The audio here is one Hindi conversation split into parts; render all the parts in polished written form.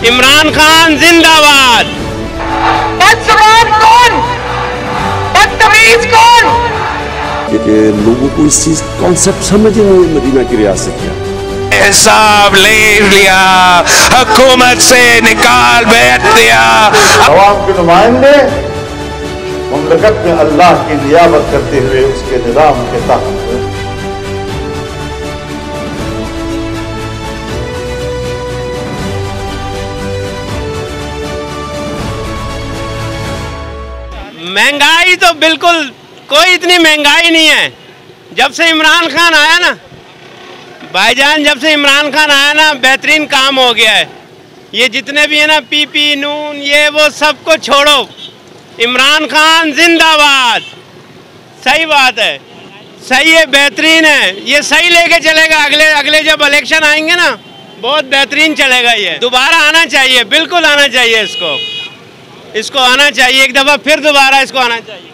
इमरान खान जिंदाबाद। बदजुबान कौन, बदतमीज कौन? क्योंकि लोगों को इस चीज कॉन्सेप्ट समझ ही नहीं मदीना की रियासत क्या हिसाब ले लिया, हुकूमत से निकाल बैठ दिया। अवाम के नुमाइंदे मुमलकत में अल्लाह की नियामत करते हुए उसके निज़ाम के तहत महंगाई तो बिल्कुल कोई इतनी महंगाई नहीं है। जब से इमरान खान आया ना भाईजान, जब से इमरान खान आया ना बेहतरीन काम हो गया है। ये जितने भी है ना पीपी नून ये वो सबको छोड़ो, इमरान खान जिंदाबाद। सही बात है, सही है, बेहतरीन है। ये सही लेके चलेगा। अगले जब इलेक्शन आएंगे ना बहुत बेहतरीन चलेगा। ये दोबारा आना चाहिए, बिल्कुल आना चाहिए। इसको आना चाहिए, एक दफ़ा फिर दोबारा इसको आना चाहिए।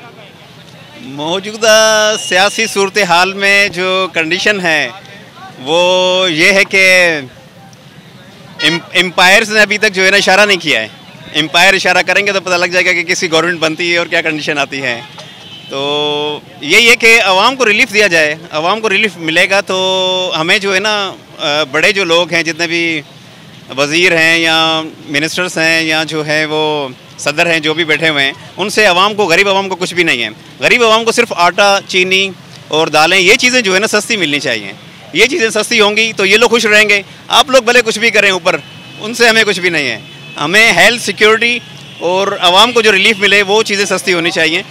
मौजूदा सियासी सूरत हाल में जो कंडीशन है वो ये है कि एम्पायर्स ने अभी तक जो है ना इशारा नहीं किया है। एम्पायर इशारा करेंगे तो पता लग जाएगा कि किसी गवर्नमेंट बनती है और क्या कंडीशन आती है। तो यही है कि आवाम को रिलीफ दिया जाए। आवाम को रिलीफ मिलेगा तो हमें जो है ना बड़े जो लोग हैं, जितने भी वज़ीर हैं या मिनिस्टर्स हैं या जो है वो सदर हैं, जो भी बैठे हुए हैं, उनसे आवाम को, गरीब आवाम को कुछ भी नहीं है। गरीब आवाम को सिर्फ आटा, चीनी और दालें, ये चीज़ें जो है ना सस्ती मिलनी चाहिए। ये चीज़ें सस्ती होंगी तो ये लोग खुश रहेंगे। आप लोग भले कुछ भी करें ऊपर, उनसे हमें कुछ भी नहीं है। हमें हेल्थ सिक्योरिटी और आवाम को जो रिलीफ मिले वो चीज़ें सस्ती होनी चाहिए।